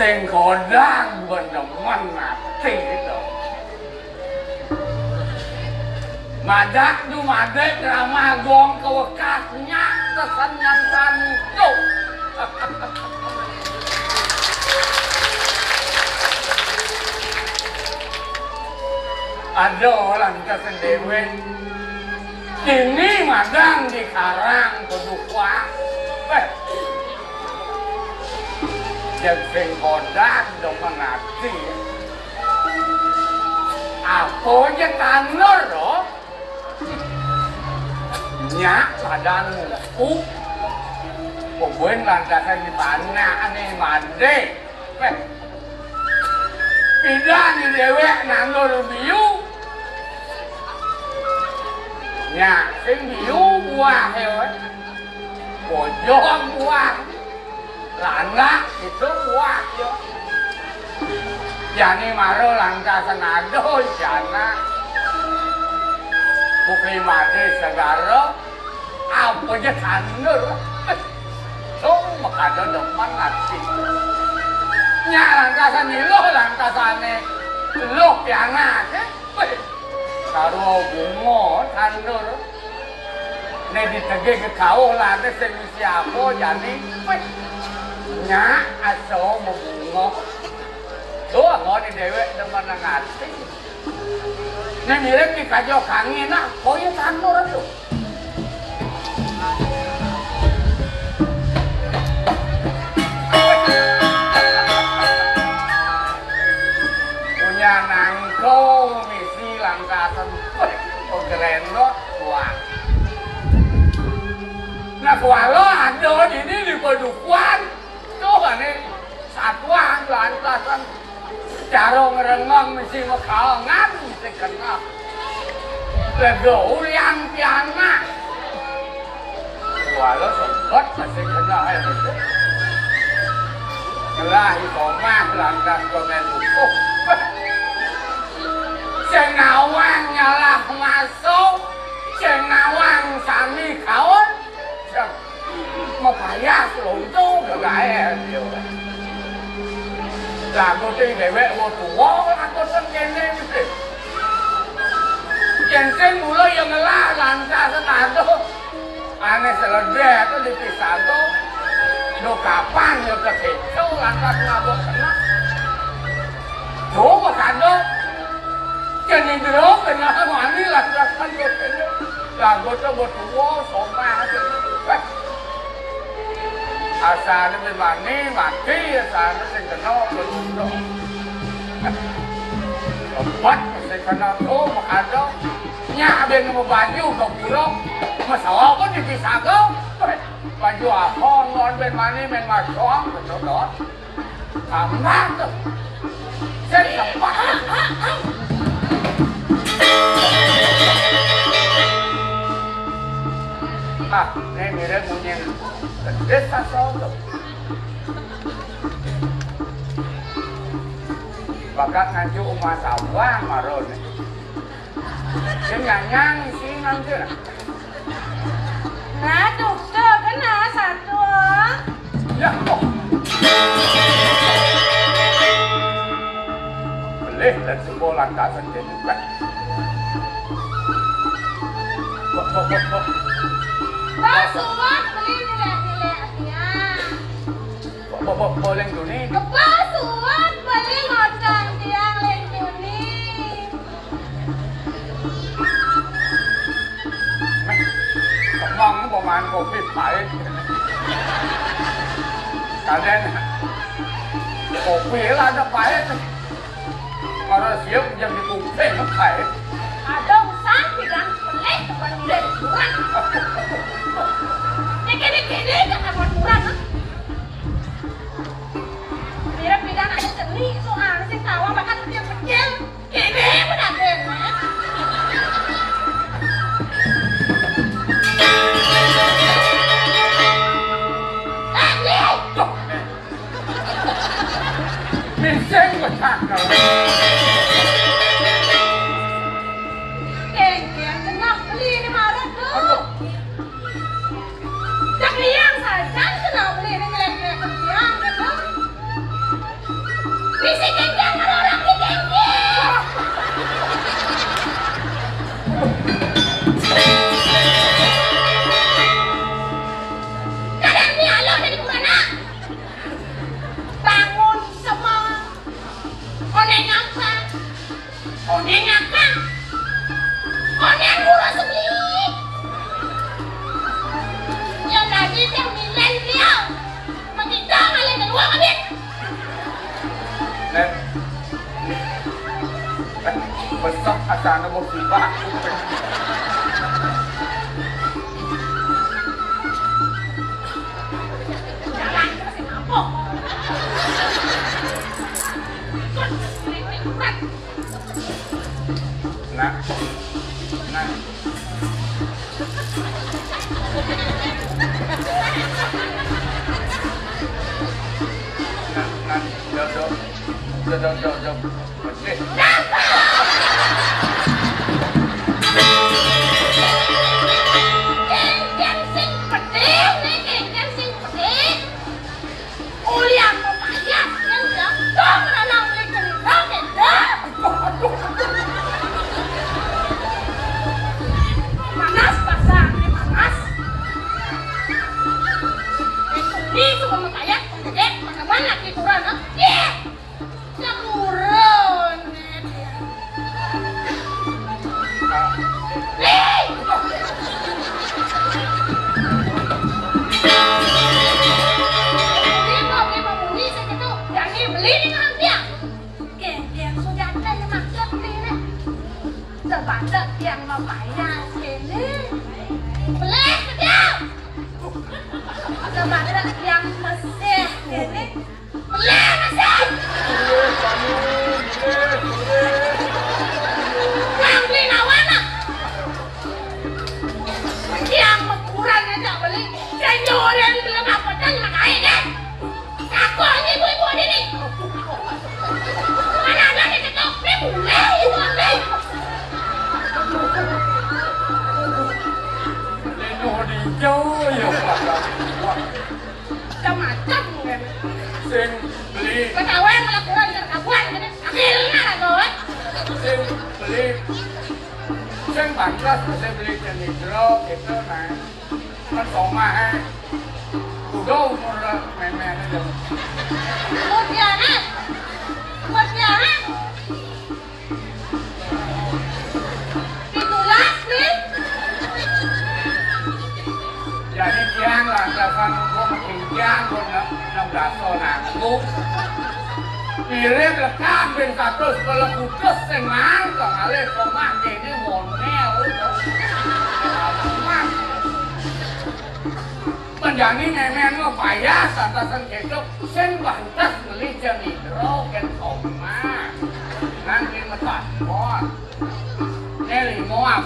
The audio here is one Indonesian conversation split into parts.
sing kodang beneman mati itu. Madak tu madak ramah gong kewekasnya kesan yang santu. Ada orang kesendewe. Kini madang di karang kedua. Yang sing kodang dong mengerti. Apa aja tanur loh. Nyak padang ngupuk. Pokoknya lantasan di mana ane mande. Pindah ni dewek nandur biu. Nyak sing biu buah hewan. Bojong buah. Lanak itu buah yo. Jani maro langkasan adoh jana. Bukli made segara. Apa aja tanur. Makanya depan nasi. Nyak langkasan ni loh langkasane. Loh piana. Karo bungo tanur. Ini ditegih ke kau lah. Ini siapa jani. Nyak aso membungo. Tuh ngoni dewek demen ngati. Ini mirip di kajo kangen lah. Kau ya tanur itu. Punya nangkau misi langkasan. Oh keren loh. Wah. Nah kalau ada ini di padukuan. Tuh ini satuan lantasan. Cara ngerengong mesti makalangan mesti kena. Lego yang piana. Walau sempat masih kena betul. Kelahi komah lantas komen hukum. Sengawang nyalah masuk. Sengawang sami kawan. Mà phải lộn chú được gái nhiều là cô tiên để mẹ một thủ bó con sân trên lên gì trên sinh mù lôi yang la làm ra sân án đó anh ấy sẽ là rẻ có đi thị sản đó đồ cả pan nhiều cả thể châu làm ra là bộ khẩn đó chỗ mà khẩn đó trên nhìn từ đó thì nó hoàn đi là sân được cái nữa là cô cho một thủ bó số 3 Asa ni memani mati asa ni sengkena betul. Empat sengkena tu makado. Nya ben mau baju kau buruk. Masalah pun dipisah kau. Baju apa non ben mani men masong betul tak. Amat tu. Jadi apa? Ah, ni mirip punya. Desa solo. Bakat ngajuk umat sawang maron. Dia nyanyang sih nanti. Nah, dokter kena satu. Ya kok. Boleh dan semua lantasan jadi kan. Basuhan beli nilai-nilai boleh duni. Basuhan beli ngodang tiang leng duni. Mongประมาณ kopi pahit. Kalian kopi lah ada pahit. Kalau siap yang dikumpul nó pahit. Ada usaha bilang pelik depan nilai kurang. Ini kan apa kurang? Biar bilang ada seni soal sih tahu bahkan kecil-kecil. Ini benar benar. Miseng macam kau. Keng-keng tengah beli ni marah tu. Tak liang saja kenal beli ni ngelak-ngelak ketiang tu. musibah. Jalan masih ngampuk. Nah, nah. Jom. Okey. Keng sing pedih nih, keng sing pedih. Ulian pepaya yang jatuh menanam di kerikau dah. Panas pasang ini panas. Ini cuma pepaya, dek, bagaimana kituran? Yeah. Turun dia. Beli segitu, yang beli dengan dia. Geng sudah ada yang maksud beli nih. Sebanyak yang mau bayar sini. Beli dia. Sebanyak yang mesih ini. Beli mesih. Beli nawana. Yang ukuran aja beli. Senyor yang belum apa dan makanya kan. Aku hanya ibu-ibu ini. Mana ada di situ? Boleh itu boleh. Leno di jauh ya. Macam kan. Sing beli. Ketahuan melakukan terkabuan kan. Akhirnya lah Sing beli. Sing pantas saya beli cenitro itu nah. Kan sama udah umur main-main aja. Mutiara. Ditulas nih. Jadi tiang lah telepon gua makin tiang gua nak daso nanggu. Pilih lekam bin satu sekolah putus senang kali koma ini monel itu. Menjani nemen lo payah santasan ketok sen bantas beli cenitro ken koma. Nanti metat pot. Neli moap.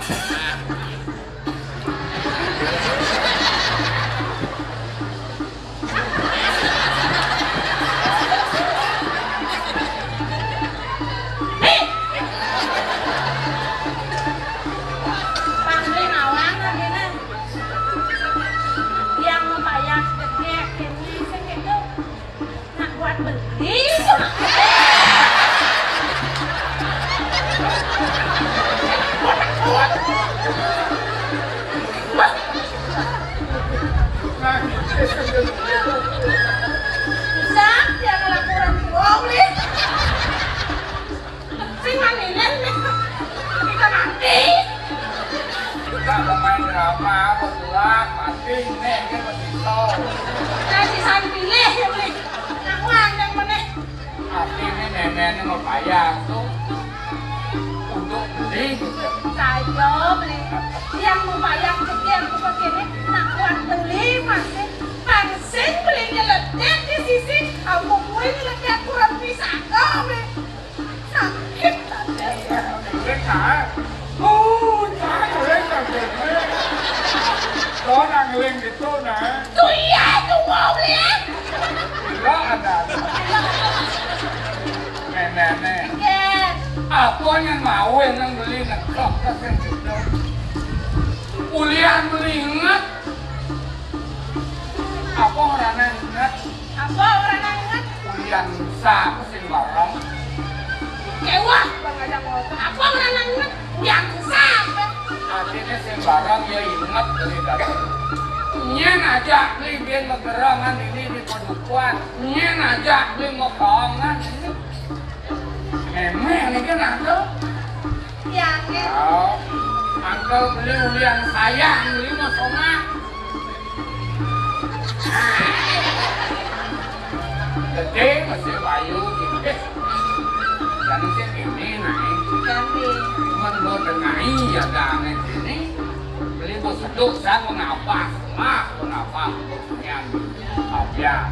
Apa yang mau yang beli nekok kasih gitu. Ulian beli ingat. Apa orang ingat? Apa orang ingat? Ulian sah mesin barang. Kewah, bang ada ngomong. Apa orang ingat? Yang sah. Akhirnya sembarang ya ingat beli datang. Nyen aja beli biar megerangan ini di padukuan. Nyen aja beli mekongan ini. Emang ini kan angkel? Iya, kan? Oh, angkel beli ulian sayang, beli mau soma. Gede masih bayu gitu deh. Jadi sih ini naik. Ganti. lo tengai ya dane ini. Beli bos seduk saya mengapa? Mengapa? Yang ya.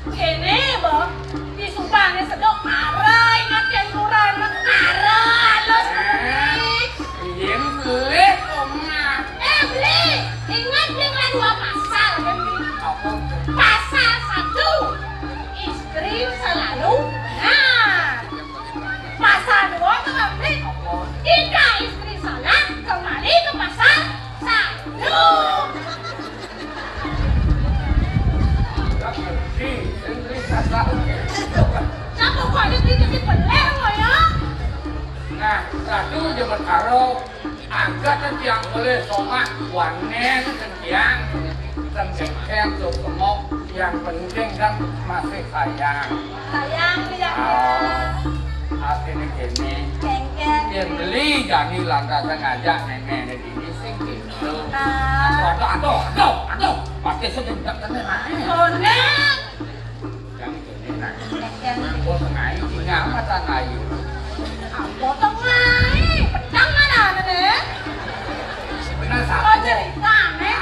Kene bos, di sumpahnya sedok marah, ingat yang kurang marah lo sendiri. Yang beli omah. Beli, ingat dengan dua pasal kan? Apa? Pasal 1, istri selalu benar. Pasal 2 tuh beli, jika istri salah kembali ke pasal 1. Nah, pokoknya dia beler loh ya. Nah, satu dia bertaruh angkat yang boleh somat wanen yang tengkeng semua yang penting kan masih sayang. Sayang dia. Hati ini kini. Kengkeng. Yang beli jadi lantas ngajak nenek ini sih gitu. Aduh, pakai sedentak tenang. Konek. Yang kini nah. Aku tengah ini ngapa tanah itu? Aku tengah, pedang mana nih? Benar Kau satu. cerita nih,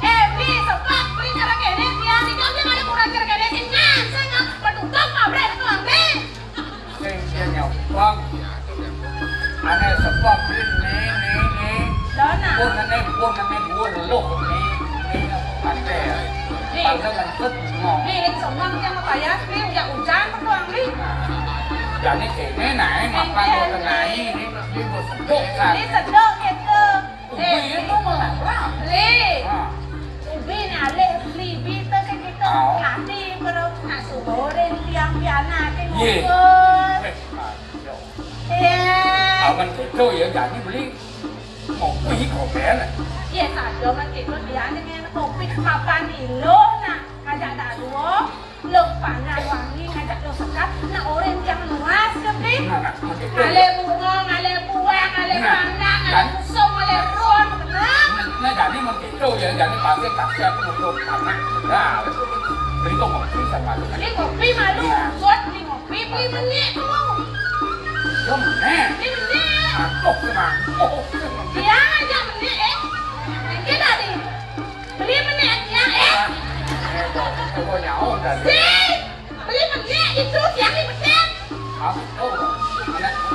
Beli sebab beli cara kene dia dikambil kali kurang cara kene ingat saya nggak bertutup pabrik itu ambil. Dia nyopong. Aneh sebab ini. Dona. Pun aneh buat loh ini pandai. Pandai lengkap ngomong. Nih semua yang mau bayar nih udah hujan doang nih. Jadi kene naik makan lo tengah ini buat seduk kan. Ini sedok gitu. Ubi itu malah berapa? Beli. Ubi nih ale beli bita kayak gitu. Nanti kalau nasi goreng tiang piana kayak ngomong. Mình phải chơi ở dạng như beli một quý cổ bé này. Iya saja kan gitu dia dengan kopi makan ilo nah ngajak tak dua lo pangan wangi ngajak lo sekat nah orang yang luas kan ngale bunga ngale buah ngale pandang ngale musung ngale ruang tenang nó dạng như mình phải chơi ở dạng như bạn cái cặp xe của một đồ panah nah beli kok ngopi sama lu ini kopi malu buat ini kopi beli menit có meneh ini menit aku kemang dia aja menit kita tadi beli menit ya cô nhỏ rồi beli menit itu yang ini menit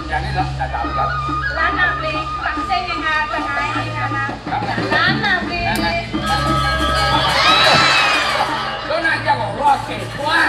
dạng như lắm là tạo lắm lana beli pangseng yang ada ini anak lana beli nó đang cho một lo kẹt quá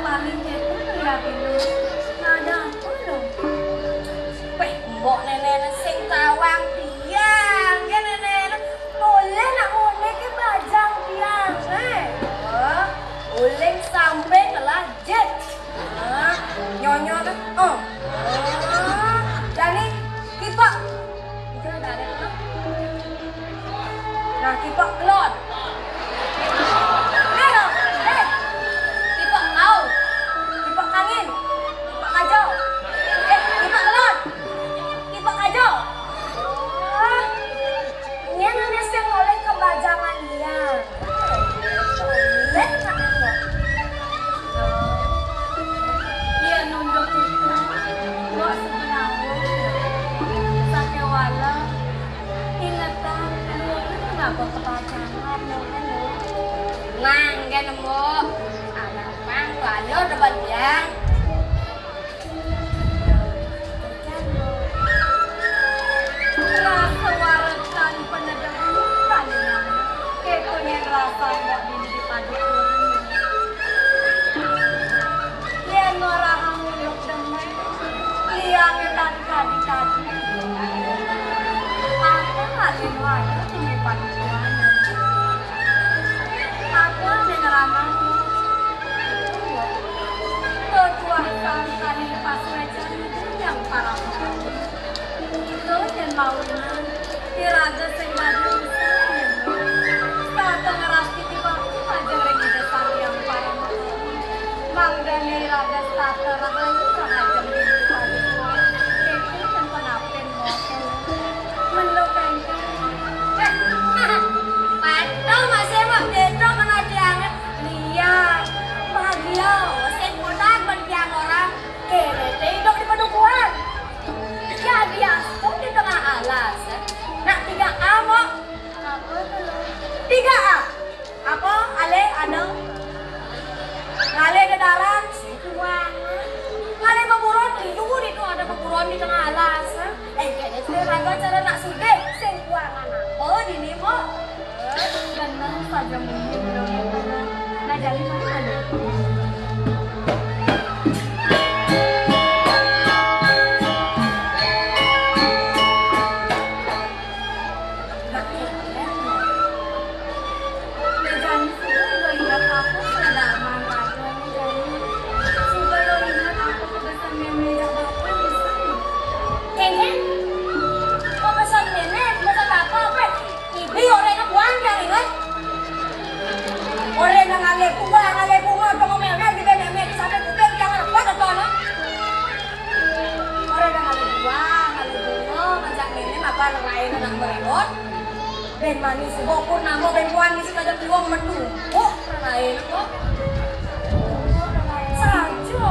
tapi deh ya. Rasa warasan penedahan kekonya rasa nggak di paduan. Lian ngorahang muluk demai, liang tadi. Aku ngalin wajah di paduan. Aku dengeramang ketuasan kali pas wajar yang parah. Itu dan maunya iraga sengaja saat ngeras di bawah aja lagi dasar yang parah. Mangga iraga saat raga sengaja di bawah. Itu kan penapen mokel melukai. Padahal masih mau dedok kena dianget lihat bahagia semudah berdiang orang kere hidup di padukuhan ya biasa di tengah alas nak 3A mo 3A apa ale ada ngale kedaran ngale peburon itu ada peburon di tengah alas kayaknya sudah raga cara nak sude sing kuangan apa dini mo ganang saja mungkin nah jadi mana ada orang yang ngale bunga, pengomel-mel di bemel sampai kuping jangan apa atau no? Orang yang ngale bunga, ngajak nenek apa lain anak berebut, ben manis bopur namo ben puan di sekadar tuang metu, lain kok. Sajo,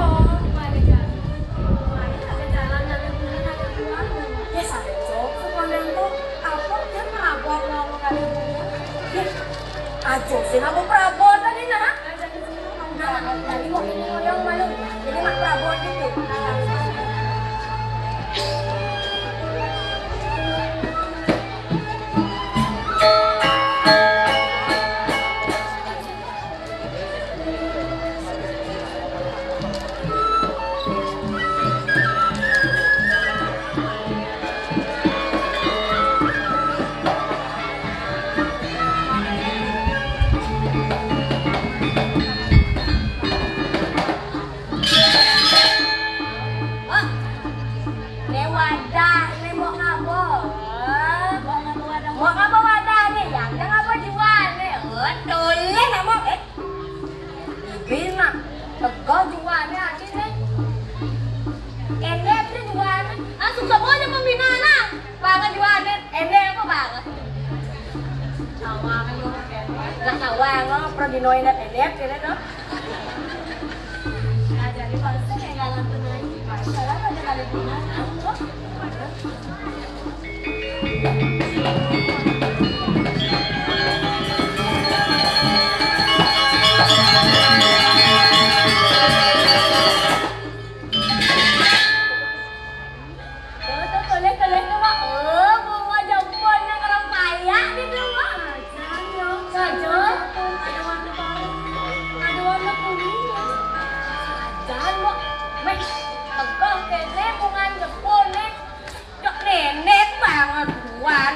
mari jalan, ada jalan ada bunga. Ya sajo, sekolah tuh apa dia mabok ngomong kali bunga. Ajo, sinabu Prabon tadi na? Jadi mo ini yang malu. Jadi mak Prabon itu. Ginoy na telep, kaya no? Jadi pasti kayak galang tenang. Salah pada kali dinas, nenek banget buan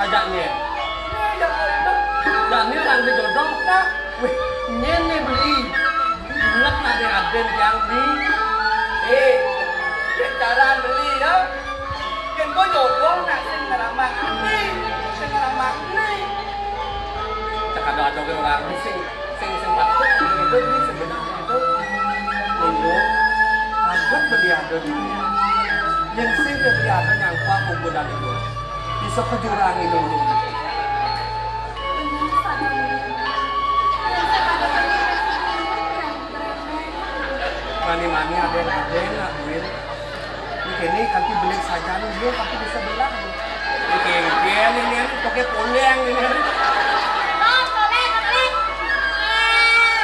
ajaknya. Yang itu. Dan ini orang dijodoh nak. Wih, ini beli. Ingat nanti aden yang di. Cara beli ya. Kan có jodoh nak sing ngeramak ini. Sing ngeramak ini. Cak ada orang sing patut itu ini sebenarnya itu. Itu agen beli aden ini. Yang sing beli aden yang kuat kumpulan itu. Bisa kejurangi dulu. Mani-mani ada nak duit. Ini kaki beli saja nih dia tapi bisa belah. Ini pakai poleng ini.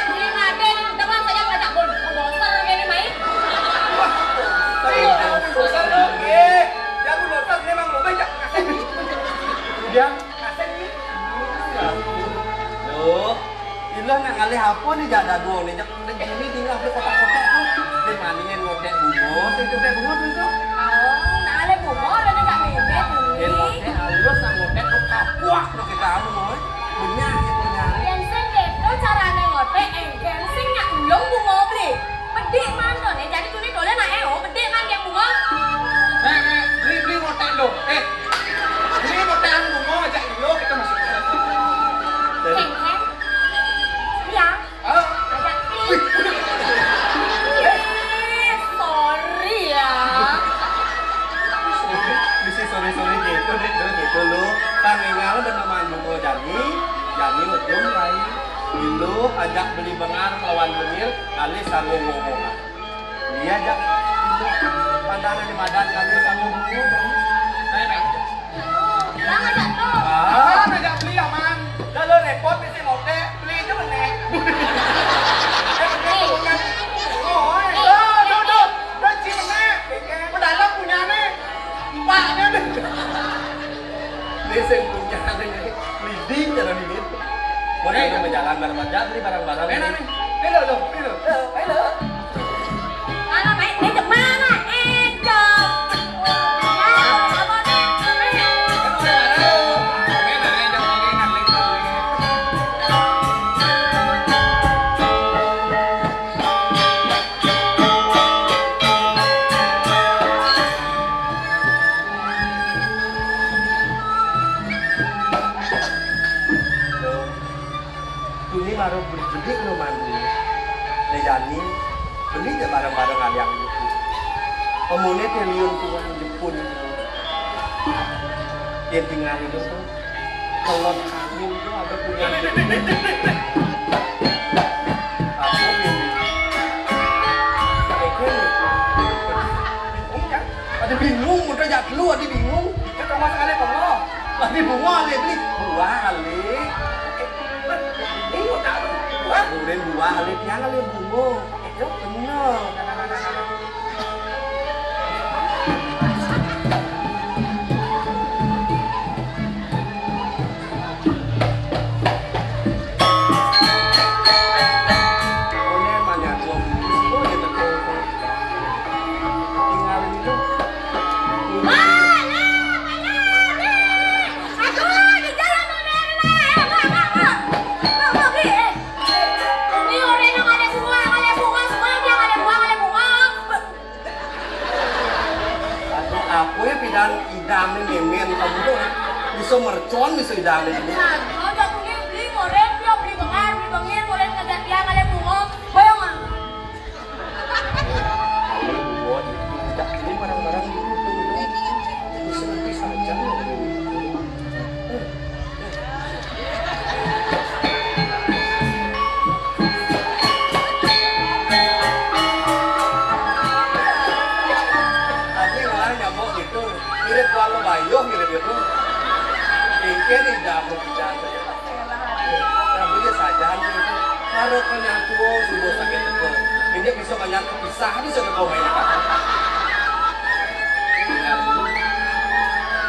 Beli nade teman saya ngajak bosan ini mai. Saya bosan lagi. Yang bosan memang lo banyak ngasih. Dia Ngasih ni. loh, ilah nak ngalih apa nih jada dua nih. Jak ini tinggal di kotak-kotak tuh. Di maninya ngotek bunga, ngotek bunga tuh itu. Nak ada bunga dan nak mepet Dia ngotek halus sama ngotek tuh kapuak tuh kita mau. Punya punya. yang sing itu carane ngotek engken sing nak ulung bunga beli. Pedik man to nek jadi tuni dole nak pedik man yang bunga. Beli ngotek lo. Beli ngotek bunga ajak lo kita masuk. Engken. Ya. Ajak beli. Sorry ya. Bisa sore-sore gitu deh, gitu lo. Tangingal dan nama bunga Jani ngejum lain. Dulu ajak beli bengar lawan benir, kali sanggup ngomong. Dia ajak itu pandangan di badan kali sanggup ngomong. Lah ngajak tuh. Ajak beli aman. Lalu repot mesti ngotek, beli itu menek. Dalam punya nih, mbaknya nih. Ini saya punya nih, leading jalan ini. Mau kita berjalan bareng-bareng, beli barang-barang. Enak nih, ini lo. Mana mai đi được mana? Chờ. Ini baru beli lo mandi. Lejani beli aja barang-barang yang itu. Pemunit yang liun tuan Jepun itu. Dia tinggal itu tuh. Kolon kambing tuh ada punya. Aku ini. Ada bingung, udah jak lu, ada bingung. Kita masuk kali bunga. Ada bunga ali beli buah ali. Bunga tak bunga. Kemudian buah ali tiang ali bunga. Itu benar. Dan idam ini men kamu tuh bisa mercon bisa idam ini. Nah, udah beli ngoren, dia beli bengar, beli bengir, ngoren ngajak tiang ada bunga. Bayang ah. Buat itu tidak beli barang-barang itu bisa nanti saja. Mirip kalau bayong mirip itu. Ini tidak berbicara saja. Rambutnya saja itu. Kalau kenyaku sudah sakit itu. Ini bisa banyak kepisah bisa ke kau banyak. Ingat dulu.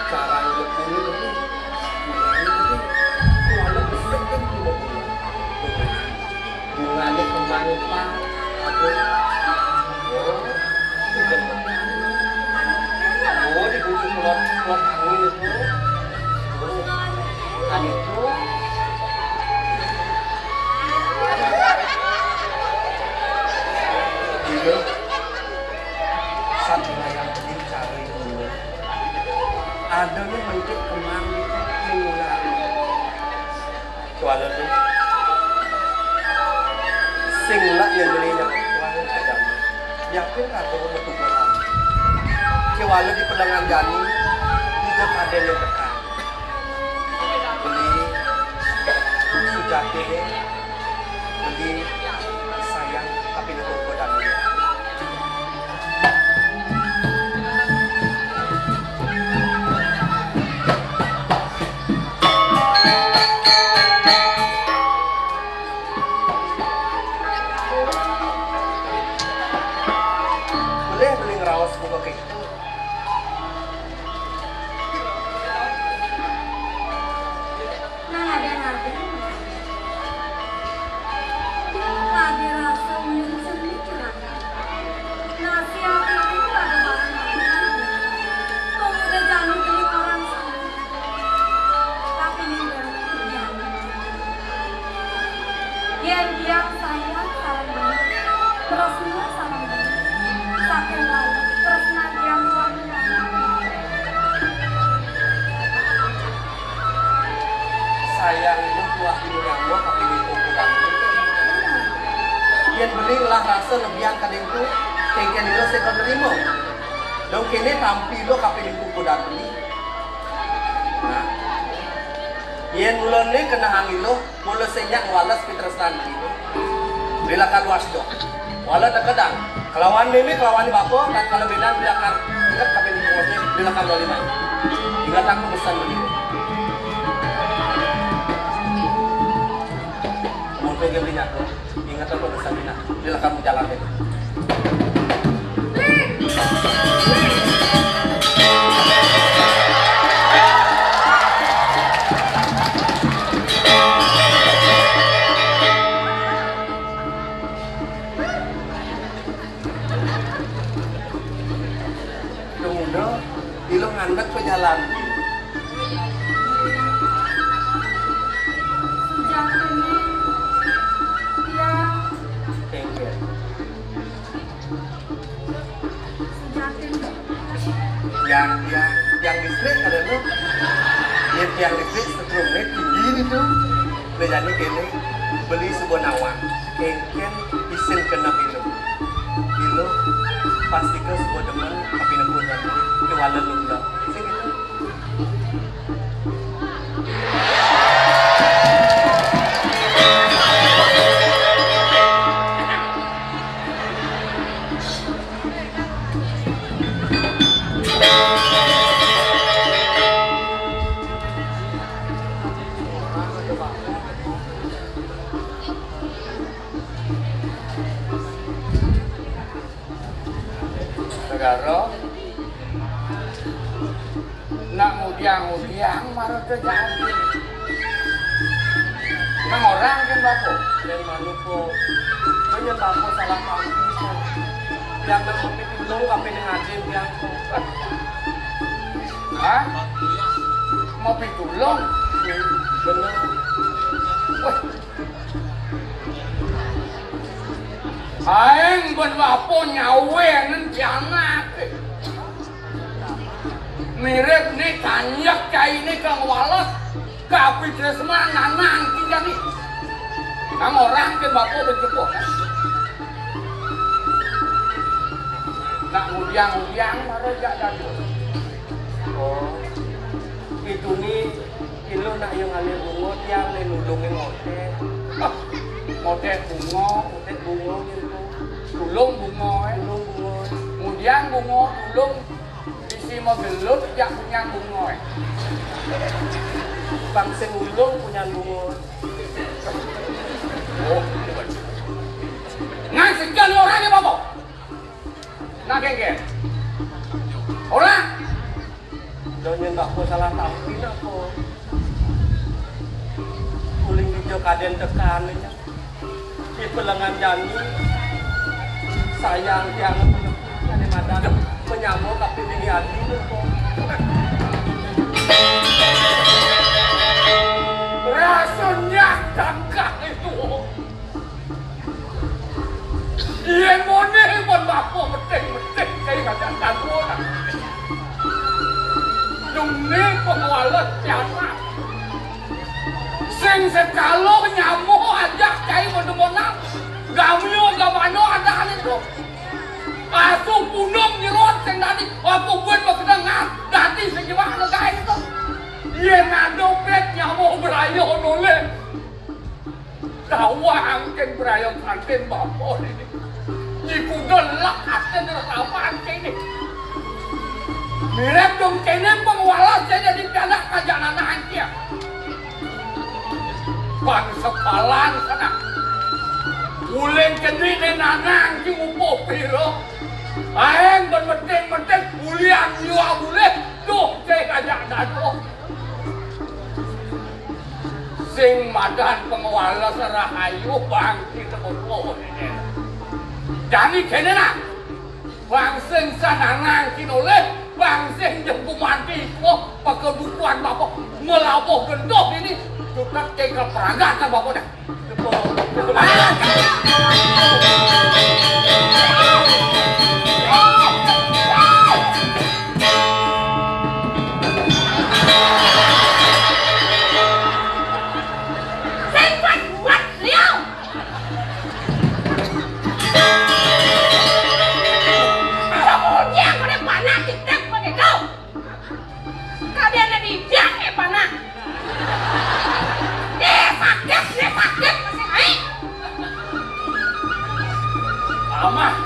Cara hidup ini itu. Kalau besar kan cuma bunganya kembang pak. Oh, dibujuk keluar angin itu. Adikku. Itu satu yang dicari dulu. Adanya mencik kemang mengular. Kuala tu. Singlah yang belinya kuala kadang. Yakin ada orang tukaran. Kuala di pedangan jani tidak ada yang tekan. Beli sujati, beli sayang tapi untuk kodamnya. Boleh beli ngerawas buka kek. Nah, ada nabi. Lagi rasa menyusun curang. Nasi api itu ada barang lain. Kau udah jangan beli orang sana. Tapi ini jangan. Yang diam saya salam beli. Terus semua salam beli. Saking lalu terus nanti yang tuanya. Sayang itu buah nyamuk tapi di ukuran yang beli lah rasa lebih yang kadang itu kengken itu saya menerima dong kini tampil lo kape di ukuran beli nah yang mulai ni kena angin lo mulai senyak walas pitresan gitu bila kan luas dong walau terkadang kelawan ini kelawan bako dan kalau beda bila kan ingat kape di ukurannya bila kan 25 ingat aku pesan begitu. Untuk yang belinya tuh, ingat apa pesan Bina, bila kamu jalan itu. Kemudian, ilo ngandek pejalan. Sejak ini dia Kengken. sejak ini Yang listrik ada lo, yang listrik setrumnya tinggi itu. Bejani kene beli sebuah nawang, kengken isin kena minum. Ilo pasti ke sebuah demen tapi nemuan kewala lu lah. Sing itu. Negara nak mudiang marah terjadi. Nang orang kan bapo, Dan manupo, banyak bapo salah paham itu. Yang mengopi tulung kape ngajin yang Hah? Mau pitulung? bener. Wah. Aing ben bapo nyawe nen jangat. Mirip nih tanyak cai nih kang walas. Kapi tresma nanang tinjang nih. Kang orang kan bapo berjepuk. Nak mudiang marah jak dadu. Oh, itu nih, ilo nak yang alir bungot yang nulungin ngote. Mote bungo gitu. Tulung bungo Tulung bungot. Mudiang bungo tulung isi mau gelut jak punya bungo Bangsa ulung punya bungot. Oh, ngan sekian orangnya bapak. Nah geng orang Donya nggak mau salah tampil aku. Kuling hijau kaden tekannya. Di pelengan jani sayang yang ada madan penyamuk tapi tinggi hati itu kok. ini pengawalan siapa? Sing sekalo nyamuk aja cai menemonan. Gamyo gamano ada kan itu. Asuh punung nyerot sing tadi apa buat berkedengar. Dadi sing gimana guys itu. Iya ngado pet nyamuk berayo noleh. Tawang kan berayo kantin bapak ini. Iku gelak akan apa ini. Mirip dong kene pengawalan saya jadi pianak kajanan anjir. Bang sepalan sana. Ulen kendi nenanang ki upo piro. Aeng bermedeng-medeng ulian yuah boleh. Tuh saya kajak dado. Sing madan pengawalan serahayu bang kita berpohon ini. Jadi kene nak. Bang sing sananang kinoleh. Bang sing jemput mati kok pakebukuan bapak melabuh gendok ini juga kayak peragatan bapak dah.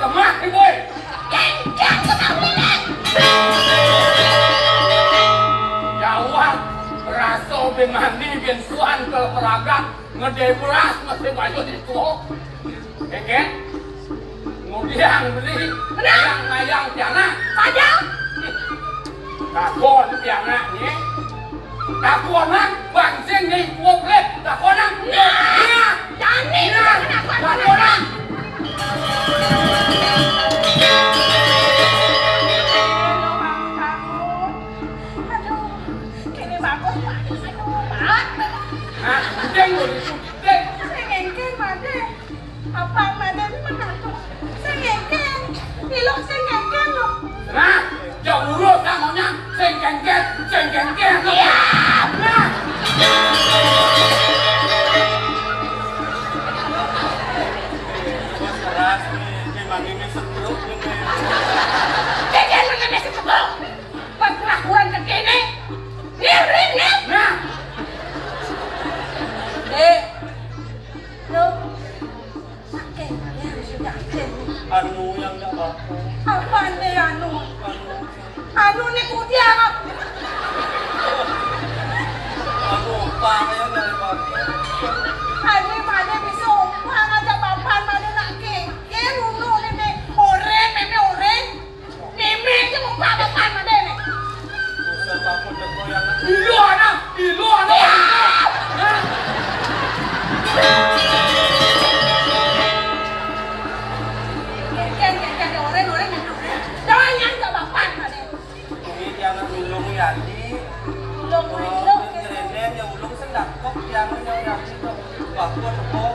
Kemah ibu. Kencang tu kau lihat. Jawab rasa bimandi bin suan ke peragat ngedai beras masih baju di tua. Oke? Kemudian beli mayang tiana. Saja. Takon tiana ni. Takonan bangsing ni kuoklep. Takonan. Nah. Jani. Takonan. Deng lo itu, deng. Saya ngengkeng made, apa made mengatur. Saya ngengkeng, ilo saya ngengkeng lo. Nah, jauh urut kamunya, sengkengkeng. Iya. Nah. Keras nih, memang ini setruk nih. Jangan mengenai sesepuh. Perlakuan begini. Lirik. Nah. Lo, sakit ya sudah sakit. Anu yang enggak apa. Apa nih anu? Anu nih kudia. Anu upah yang dari bapak. Anu mana bisa umpah aja papan mana nak ke? Ke dulu nih oren, meme oren. Meme itu umpah papan mana nih? Usah takut yang Ilu anak. Kan oren jangan yang ke papan mana? ini jangan ulung ya di. Ulung. Nyerene ya ulung sendak kok yang itu. Bapak tepok.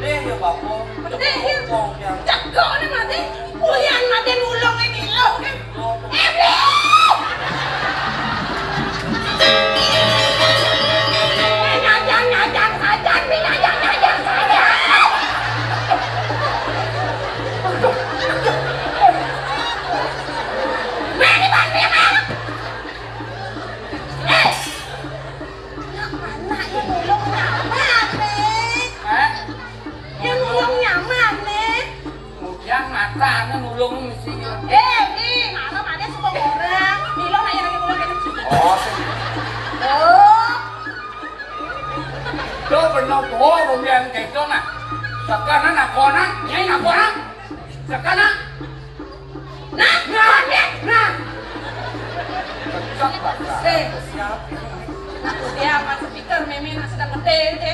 Deh ya bapak. Deh ya. Yang Jago nih mati. Uyan mati ulung ini lo kan. Ebli. Nyajang saja. Mari bantu ya kan? Mana yang ulung nyaman nih? Yang ulung nyaman nih? Kemudian mata nulung mesti. Ini mana ada semua orang. Nilo nanya lagi ulung itu. Oh. Đó bên nó có đồng tiền kẹt đó nè. Sạc ca nó là con á, nhảy là con á. Sạc ca nó. Nah. Aku dia masih pikir meme nak sedang ngetel je.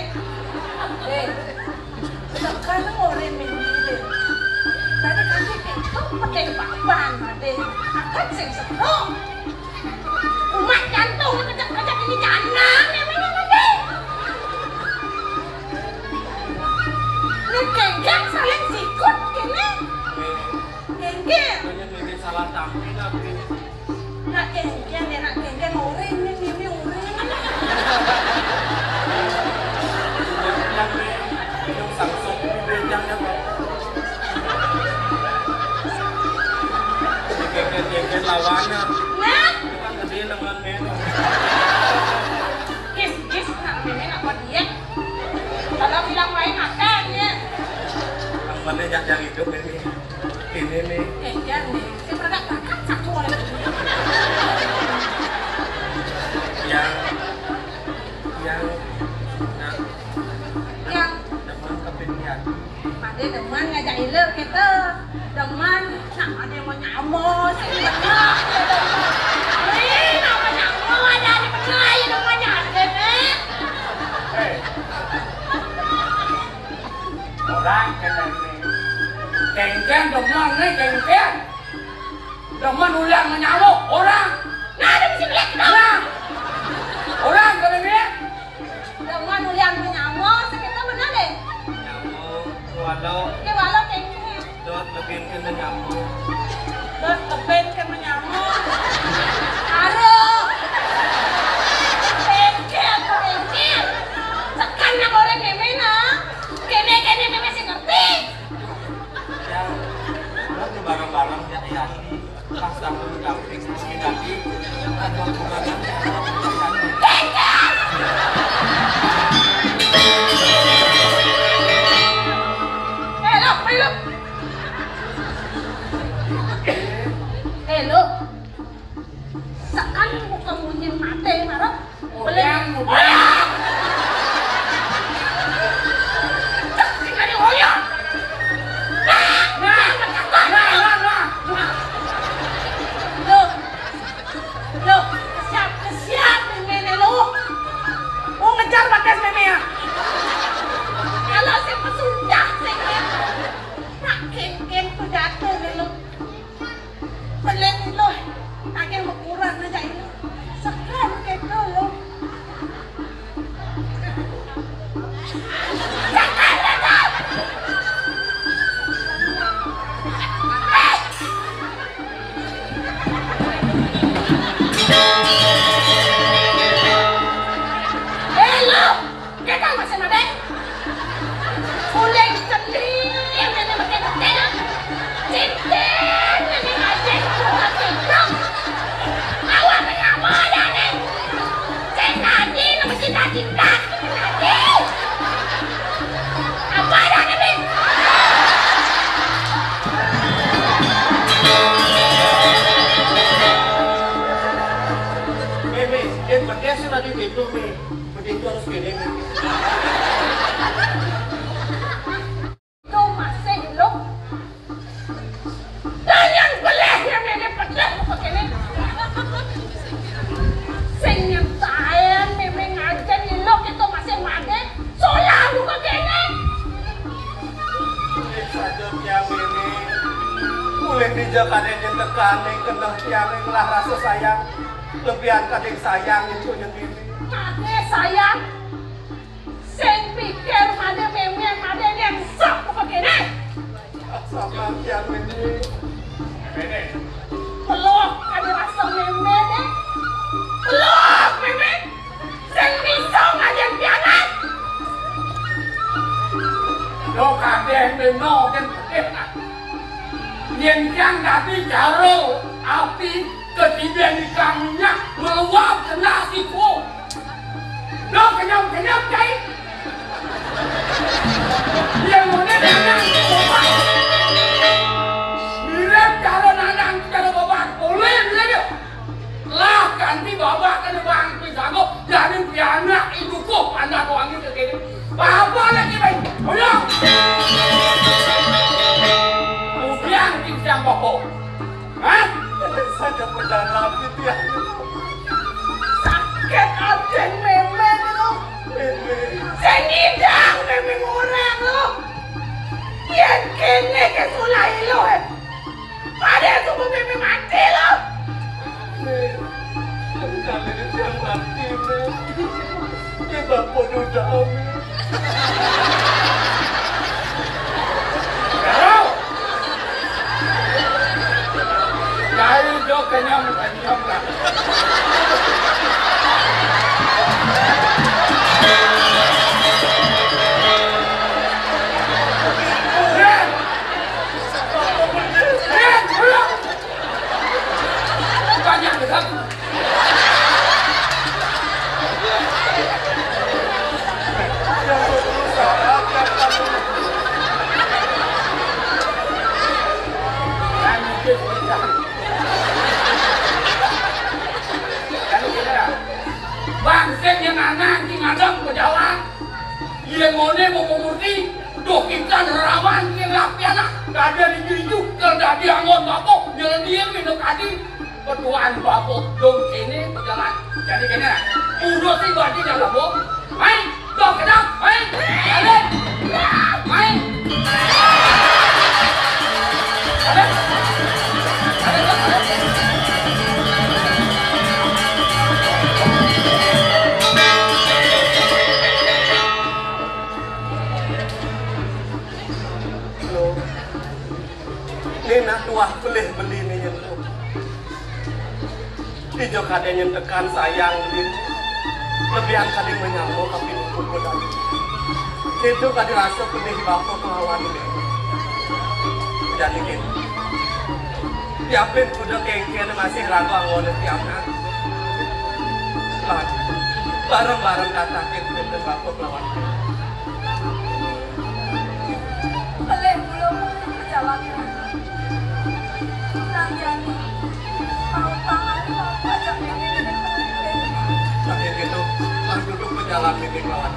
Sekarang orang meme je. Tadi kami itu peting papan made. Akan sing seru. Umat jantung kejap-kejap ini janang meme made. Ni geng saling sikut kene. Geng. salah tampil tapi Nak geng orang ni. lawanan. Nah, Kan gede lengan meme. kis nak meme nak buat diet. Kalau bilang main makannya. Kampanye yang hidup ini. Ini nih. Jangan nih, saya pernah makan satu orang. Yang Yang teman kepinian. ada teman ngajak iler kita. Teman nak ada yang mau nyamuk, saya pernah. Nama nyamuk ada di mana ya namanya ada nih. Orang kena ni. Kengkeng teman ni kengkeng. Teman ulang menyamuk orang. Nah, ada mesti lihat kita. Nah. Orang kena ni. Teman ulian menyamuk, sekitar mana deh? Nyamuk, walau Dia walau kengkeng. dot lebih kena nyamuk. Terus kepen ke menyamuk. Aduh. Kengkeng. Sekan nak orang meme nak. Kene meme sih ngerti. Yang itu barang-barang ya pas aku damping lagi ada hubungan Lo. Sekan bukan munyin mati marah. Ulang. Kesiap meme lo. Mau ngejar bagas meme ya. Kalau saya pesudah saya nak kengkeng tu jatuh lo. Pelan lo. Akhir berkurang aja ini. Sekarang kita lo. itu nih, begitu harus gini nih. Kau masih lo? Jangan boleh yang ini pedas pakai ini. Senyum sayang, memang ngajar ni lo kita masih mati. Solah buka kene. Saja tiang ini, boleh dijaga yang tekanin kena tiang lah rasa sayang. Lebihan kadang sayang itu yang ini. Mati sayang. Sen pikir ada memang ada yang sok buka kene. Sama tiang ini. Bene. Peluk ada rasa memang deh. Peluk memang. Sen pisau ada yang pianat. Lo kadang beno kan pedas. Yang tadi jaro api ketiban ikannya meluap ke nasiku. Lo kenyam cai. Yang mana nanang bapak. Mirip cara nanang cara bapak. Boleh dia. Lah ganti bapak ke depan pisangku. Jadi pianak ibuku anak wangi begini. Apa lagi baik? Tolong. Kemudian pisang bapak. Hah? Saja perjalanan itu ya. Sakit hati memang lo. Senidang memang orang lo. Yang kene kesulai lo. Pada semua memang mati lo. Kali ini yang mati nih. Kita pun udah ambil. Jauh. Jauh jo kenyam lah. Gedeg. Bangset yang anak di ngadang ke jalan. Iya ngone mau murti, doh kita nerawan yang rapi anak. Gak ada di jiju, gak ada angon bapok, jalan dia minum kadi. Ketuaan bapok dong ini berjalan. Jadi kini lah, udah sih berarti jalan bok. Main, doh kedap, main, jalan, main. Ada, Nena tua beli nih nyentuh. Dijo kadang nyentekan sayang beli. Lebihan kadang menyambut tapi nunggu kodam. Itu kadang rasa pedih bapak kelawan ini. Jadi gitu. Tiapin udah kengkian masih ragu anggota tiapnya. Bareng-bareng katakin itu bapak kelawan. Boleh belum perjalanan. Nanjani mau tangan bapak jangan ini. Tapi gitu, langsung duduk berjalan di kawan.